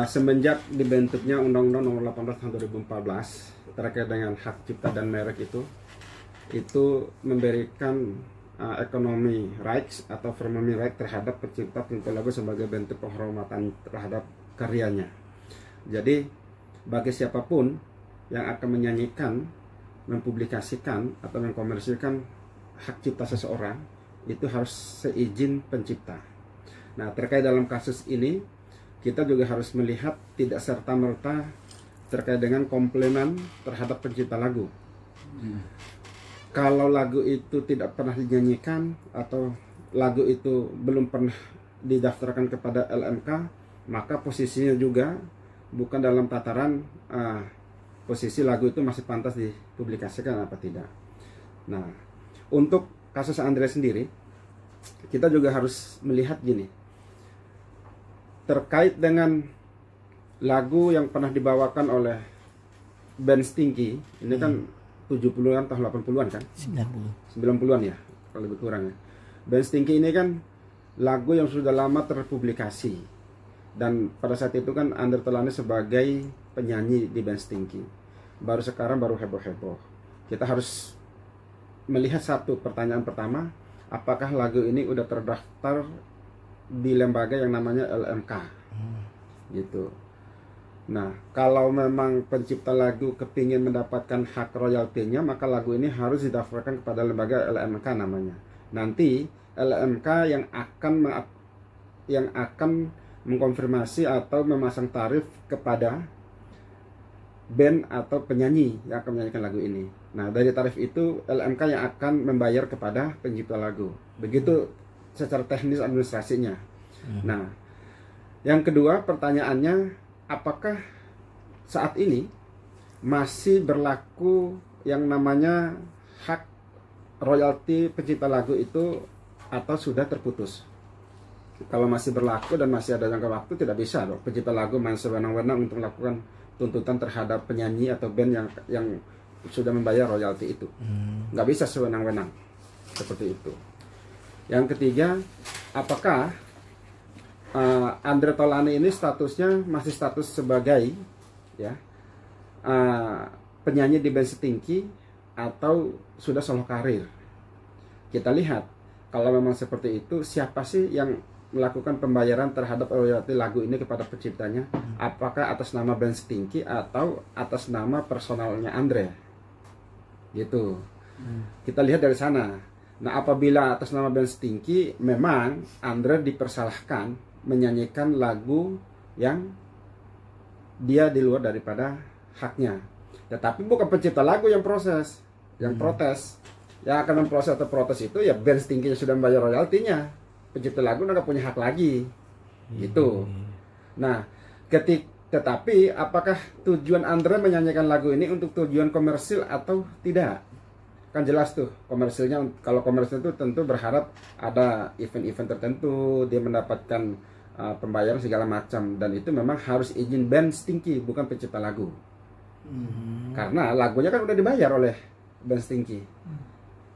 semenjak dibentuknya Undang-Undang Nomor 18 Tahun 2014 terkait dengan hak cipta dan merek itu memberikan economy rights atau firmament right terhadap pencipta lagu sebagai bentuk penghormatan terhadap karyanya. Jadi bagi siapapun yang akan menyanyikan, mempublikasikan atau mengkomersilkan hak cipta seseorang itu harus seizin pencipta. Nah, terkait dalam kasus ini kita juga harus melihat tidak serta-merta terkait dengan komplainan terhadap pencipta lagu. Kalau lagu itu tidak pernah dinyanyikan atau lagu itu belum pernah didaftarkan kepada LMK, maka posisinya juga bukan dalam tataran posisi lagu itu masih pantas dipublikasikan apa tidak. Nah, untuk kasus Andre sendiri, kita juga harus melihat gini. Terkait dengan lagu yang pernah dibawakan oleh band Stinky, ini kan 70-an atau 80-an kan? 90-an ya, kalau lebih kurang ya. Band Stinky ini kan lagu yang sudah lama terpublikasi. Dan pada saat itu kan Andre Taulany sebagai penyanyi di band Stinky. Baru sekarang baru heboh-heboh. Kita harus melihat satu pertanyaan pertama, apakah lagu ini udah terdaftar di lembaga yang namanya LMK gitu. Nah, kalau memang pencipta lagu kepingin mendapatkan hak royaltinya, maka lagu ini harus didaftarkan kepada lembaga LMK namanya. Nanti LMK yang akan mengkonfirmasi atau memasang tarif kepada band atau penyanyi yang akan menyanyikan lagu ini. Nah, dari tarif itu LMK yang akan membayar kepada pencipta lagu. Begitu secara teknis administrasinya. Nah, yang kedua pertanyaannya, apakah saat ini masih berlaku yang namanya hak royalti pencipta lagu itu atau sudah terputus? Kalau masih berlaku dan masih ada jangka waktu, tidak bisa dong pencipta lagu main sewenang-wenang untuk melakukan tuntutan terhadap penyanyi atau band yang sudah membayar royalti itu. Nggak bisa sewenang-wenang seperti itu. Yang ketiga, apakah Andre Taulany ini statusnya masih status sebagai penyanyi di band Stinky atau sudah solo karir? Kita lihat, kalau memang seperti itu, siapa sih yang melakukan pembayaran terhadap royalti lagu ini kepada penciptanya? Apakah atas nama band Stinky atau atas nama personalnya Andre? Gitu. Kita lihat dari sana. Nah, apabila atas nama band Stinky, memang Andre dipersalahkan menyanyikan lagu yang dia di luar daripada haknya. Tetapi bukan pencipta lagu yang protes. Yang akan memproses atau protes itu ya band Stinky yang sudah membayar royaltinya. Pencipta lagu nggak punya hak lagi. Gitu. Nah, tetapi apakah tujuan Andre menyanyikan lagu ini untuk tujuan komersil atau tidak? Kan jelas tuh komersilnya. Kalau komersil itu tentu berharap ada event-event tertentu, dia mendapatkan pembayaran segala macam, dan itu memang harus izin band Stinky, bukan pencipta lagu. Karena lagunya kan udah dibayar oleh band Stinky.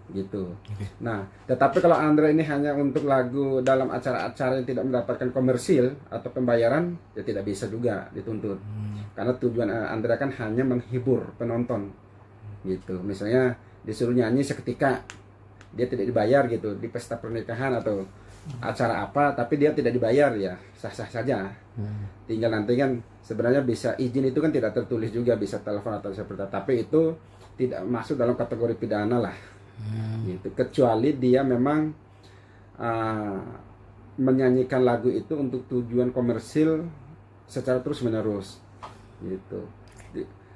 Gitu. Nah, tetapi kalau Andre ini hanya untuk lagu dalam acara-acara yang tidak mendapatkan komersil atau pembayaran, ya tidak bisa juga dituntut. Karena tujuan Andre kan hanya menghibur penonton. Gitu. Misalnya disuruh nyanyi seketika, dia tidak dibayar gitu di pesta pernikahan atau acara apa, tapi dia tidak dibayar, ya sah-sah saja. Tinggal nanti kan sebenarnya bisa izin itu kan tidak tertulis juga, bisa telepon atau seperti itu, tapi itu tidak masuk dalam kategori pidana lah. Gitu. Kecuali dia memang menyanyikan lagu itu untuk tujuan komersil secara terus-menerus gitu.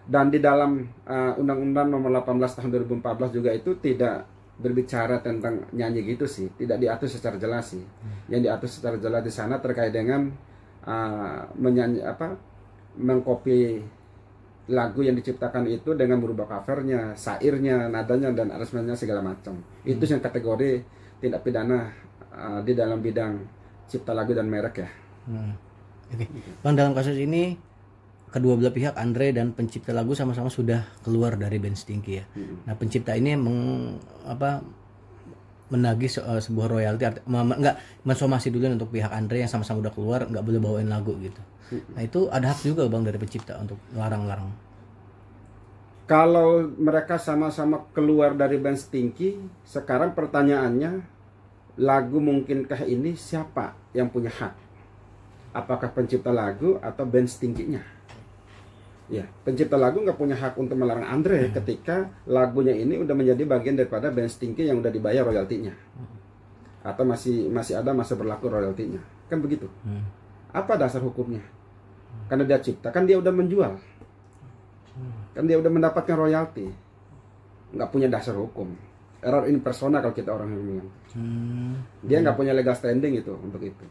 Dan di dalam Undang-Undang Nomor 18 Tahun 2014 juga itu tidak berbicara tentang nyanyi gitu sih, tidak diatur secara jelas sih. Yang diatur secara jelas di sana terkait dengan menyanyi mengcopy lagu yang diciptakan itu dengan merubah covernya, syairnya, nadanya, dan aransemennya segala macam. Itu yang kategori tindak pidana di dalam bidang cipta lagu dan merek ya. Oke. Bang, dalam kasus ini kedua belah pihak, Andre dan pencipta lagu, sama-sama sudah keluar dari band Stinky ya. Nah, pencipta ini menagih sebuah royalti, nggak mensomasi dulu untuk pihak Andre yang sama-sama udah keluar nggak boleh bawain lagu gitu. Nah itu ada hak juga bang dari pencipta untuk larang-larang. Kalau mereka sama-sama keluar dari band Stinky, sekarang pertanyaannya, lagu mungkinkah ini siapa yang punya hak? Apakah pencipta lagu atau band Stinky-nya? Ya, pencipta lagu nggak punya hak untuk melarang Andre ketika lagunya ini udah menjadi bagian daripada band Stinky yang udah dibayar royaltinya, atau masih ada masa berlaku royaltinya, kan begitu? Apa dasar hukumnya? Karena dia cipta, kan dia udah menjual, kan dia udah mendapatkan royalti, nggak punya dasar hukum. Error in persona kalau kita orang yang bilang. Dia nggak punya legal standing itu untuk itu.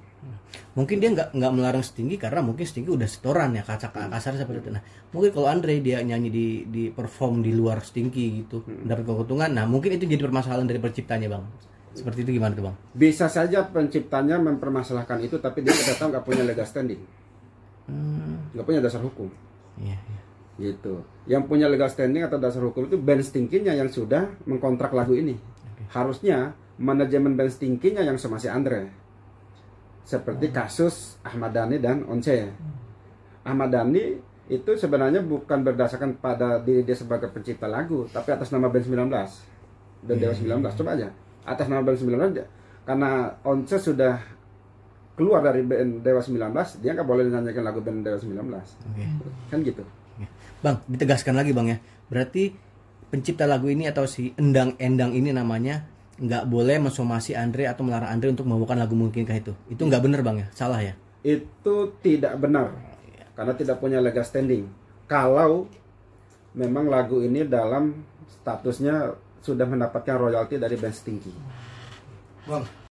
Mungkin dia nggak melarang Stinky karena mungkin Stinky udah setoran ya, kasar seperti itu. Nah mungkin kalau Andre dia nyanyi di perform di luar Stinky gitu, dapat keuntungan. Nah mungkin itu jadi permasalahan dari penciptanya bang. Seperti itu gimana tuh bang? Bisa saja penciptanya mempermasalahkan itu, tapi dia tetap nggak punya legal standing, nggak punya dasar hukum. Iya. Gitu. Yang punya legal standing atau dasar hukum itu band Stinky-nya yang sudah mengkontrak lagu ini. Harusnya manajemen band Stinky-nya yang somasi Andre. Seperti kasus Ahmad Dhani dan Once. Ahmad Dhani itu sebenarnya bukan berdasarkan pada diri dia sebagai pencipta lagu, tapi atas nama band 19 dan Dewa 19. Coba aja, atas nama band 19, karena Once sudah keluar dari band Dewa 19, dia nggak boleh nyanyikan lagu band Dewa 19. Kan gitu. Bang, ditegaskan lagi bang ya, berarti pencipta lagu ini atau si Endang ini namanya nggak boleh mensomasi Andre atau melarang Andre untuk membawakan lagu mungkinkah itu nggak benar bang ya, salah ya? Itu tidak benar karena tidak punya legal standing. Kalau memang lagu ini dalam statusnya sudah mendapatkan royalti dari band Stinky. Bang,